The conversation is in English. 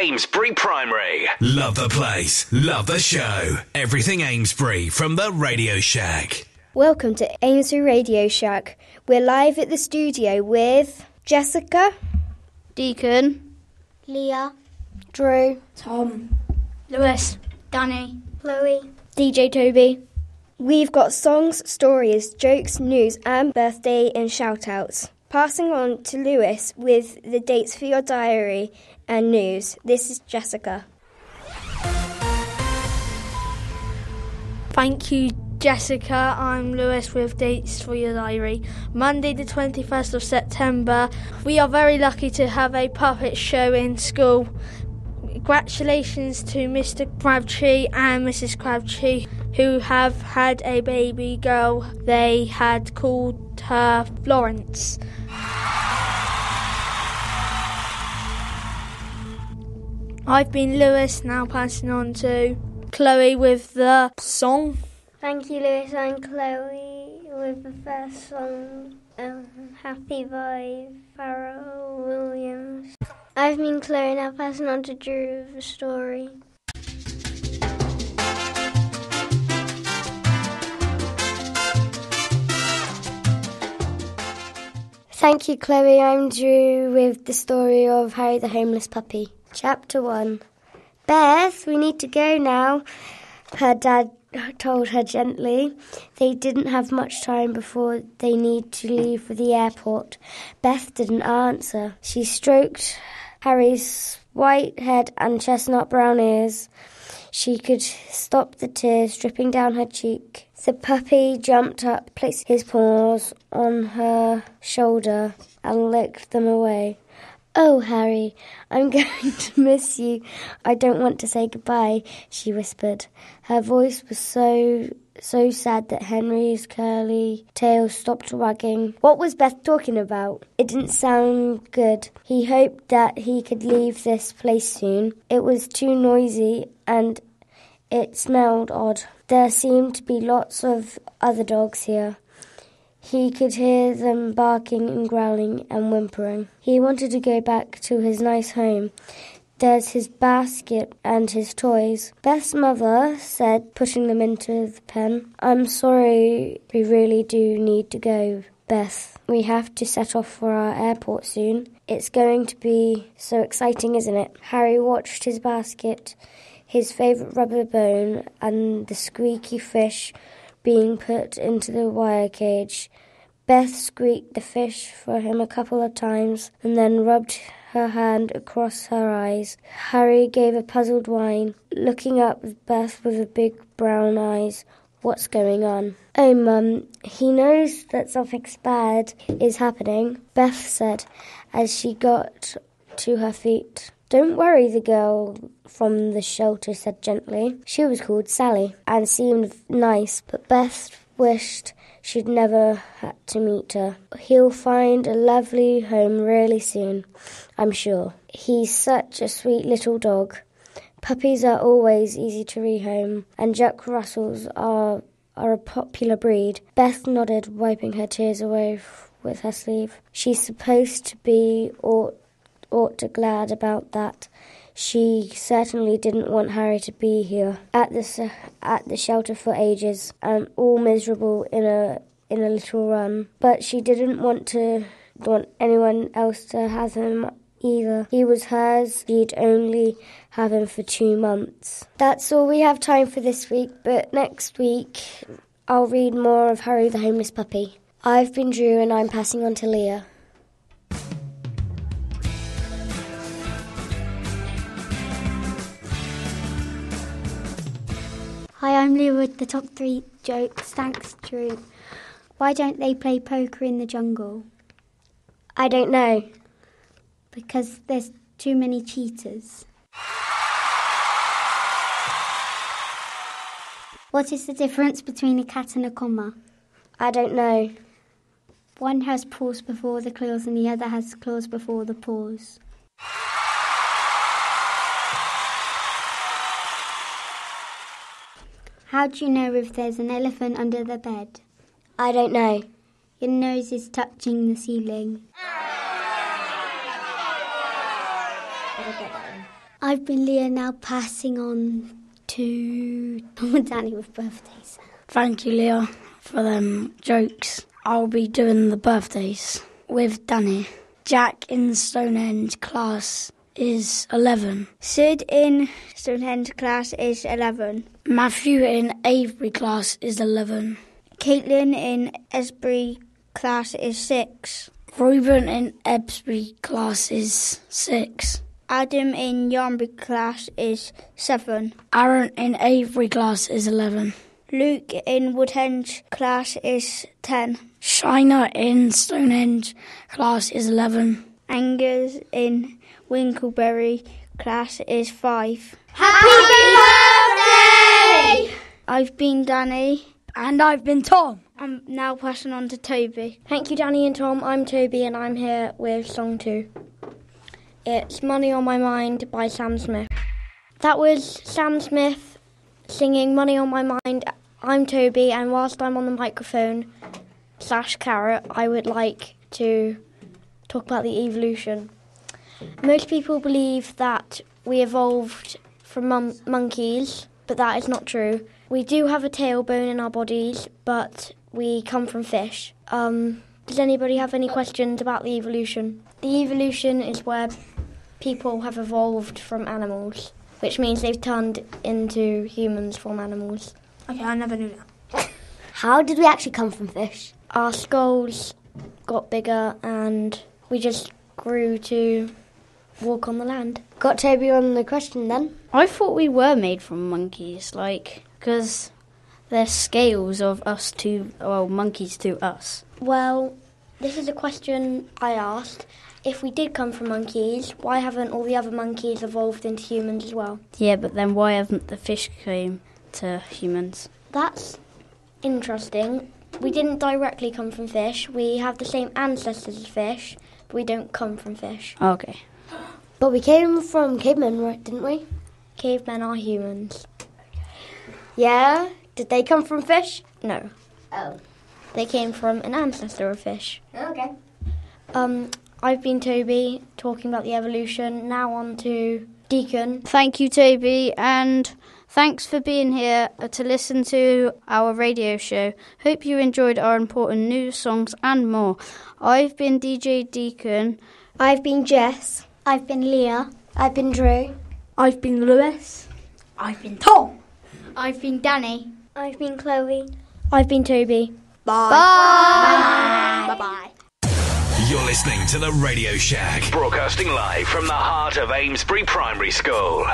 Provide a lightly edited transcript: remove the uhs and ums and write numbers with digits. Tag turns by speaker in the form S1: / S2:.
S1: Amesbury Primary. Love the place, love the show. Everything Amesbury from the Radio Shack.
S2: Welcome to Amesbury Radio Shack. We're live at the studio with Jessica,
S3: Deacon,
S2: Leah, Drew,
S4: Tom,
S3: Lewis, Danny,
S2: Chloe, DJ Toby. We've got songs, stories, jokes, news and birthday and shout-outs. Passing on to Lewis with the dates for your diary and news. This is Jessica.
S3: Thank you, Jessica. I'm Lewis with dates for your diary. Monday the 21st of September. We are very lucky to have a puppet show in school. Congratulations to Mr. Crabtree and Mrs. Crabtree, who have had a baby girl. They had called her Florence. I've been Lewis, now passing on to Chloe with the song.
S5: Thank you, Lewis. I'm Chloe with the first song, Happy by Pharrell Williams. I've been Chloe, now passing on to Drew with the story.
S4: Thank you, Chloe. I'm Drew with the story of Harry the Homeless Puppy. Chapter 1. Beth, we need to go now, her dad told her gently. They didn't have much time before they need to leave for the airport. Beth didn't answer. She stroked Harry's white head and chestnut brown ears. She could stop the tears dripping down her cheek. The puppy jumped up, placed his paws on her shoulder and licked them away. "Oh, Harry, I'm going to miss you. I don't want to say goodbye," she whispered. Her voice was so sad that Henry's curly tail stopped wagging. What was Beth talking about? It didn't sound good. He hoped that he could leave this place soon. It was too noisy and it smelled odd. There seemed to be lots of other dogs here. He could hear them barking and growling and whimpering. He wanted to go back to his nice home. There's his basket and his toys. Beth's mother said, putting them into the pen. "I'm sorry, we really do need to go, Beth. We have to set off for our airport soon. It's going to be so exciting, isn't it?" Harry watched his basket, his favourite rubber bone and the squeaky fish being put into the wire cage. Beth squeaked the fish for him a couple of times and then rubbed her hand across her eyes. Harry gave a puzzled whine, looking up at Beth with the big brown eyes. "What's going on?" "Oh, Mum, he knows that something bad is happening," Beth said as she got to her feet. "Don't worry," the girl from the shelter said gently. She was called Sally and seemed nice, but Beth wished she'd never had to meet her. "He'll find a lovely home really soon, I'm sure. He's such a sweet little dog. Puppies are always easy to rehome, and Jack Russells are a popular breed." Beth nodded, wiping her tears away with her sleeve. She's supposed to be ought to glad about that. She certainly didn't want Harry to be here at the shelter for ages and all miserable in a little run. But she didn't want anyone else to have him either. He was hers. She'd only have him for 2 months. That's all we have time for this week, but next week I'll read more of Harry the Homeless Puppy. I've been Drew and I'm passing on to Leah.
S6: Hi, I'm Leah with the top 3 jokes. Thanks, Drew. Why don't they play poker in the jungle?
S4: I don't know.
S6: Because there's too many cheaters. What is the difference between a cat and a comma?
S4: I don't know.
S6: One has paws before the claws and the other has claws before the paws. How do you know if there's an elephant under the bed?
S4: I don't know.
S6: Your nose is touching the ceiling. I've been Leah, now passing on to Tom and Danny with birthdays.
S7: Thank you, Leah, for them jokes. I'll be doing the birthdays with Danny. Jack in Stonehenge class is 11.
S2: Sid in Stonehenge class is 11.
S7: Matthew in Avebury class is 11.
S2: Caitlin in Amesbury class is 6.
S7: Reuben in Amesbury class is 6.
S2: Adam in Yarnbury class is 7.
S7: Aaron in Avebury class is 11.
S2: Luke in Woodhenge class is 10.
S7: Shiner in Stonehenge class is 11.
S2: Angus in Winkleberry class is 5.
S4: Happy birthday!
S2: I've been Danny.
S7: And I've been Tom.
S2: I'm now passing on to Toby.
S8: Thank you, Danny and Tom. I'm Toby and I'm here with song 2. It's Money on My Mind by Sam Smith. That was Sam Smith singing Money on My Mind. I'm Toby, and whilst I'm on the microphone / carrot, I would like to talk about the evolution. Most people believe that we evolved from monkeys, but that is not true. We do have a tailbone in our bodies, but we come from fish. Does anybody have any questions about the evolution? The evolution is where people have evolved from animals, which means they've turned into humans from animals.
S3: Okay, I never knew that.
S4: How did we actually come from fish?
S8: Our skulls got bigger and we just grew to walk on the land.
S4: Got Toby on the question then?
S9: I thought we were made from monkeys, because they're scales of us to, monkeys to us.
S8: Well, this is a question I asked. If we did come from monkeys, why haven't all the other monkeys evolved into humans as well?
S9: Yeah, but then why haven't the fish came to humans?
S8: That's interesting. We didn't directly come from fish. We have the same ancestors as fish, but we don't come from fish.
S9: Okay.
S4: But we came from cavemen, right, didn't we?
S8: Cavemen are humans.
S4: Yeah? Did they come from fish?
S8: No.
S4: Oh.
S8: They came from an ancestor of fish.
S4: Okay.
S8: I've been Toby, talking about the evolution. Now on to Deacon.
S9: Thank you, Toby, and thanks for being here to listen to our radio show. Hope you enjoyed our important news, songs and more. I've been DJ Deacon.
S2: I've been Jess.
S6: I've been Leah.
S4: I've been Drew.
S3: I've been Lewis.
S7: I've been Tom.
S6: I've been Danny.
S5: I've been Chloe.
S8: I've been Toby.
S3: Bye.
S6: Bye.
S3: Bye-bye.
S1: You're listening to the Radio Shack, broadcasting live from the heart of Amesbury Primary School.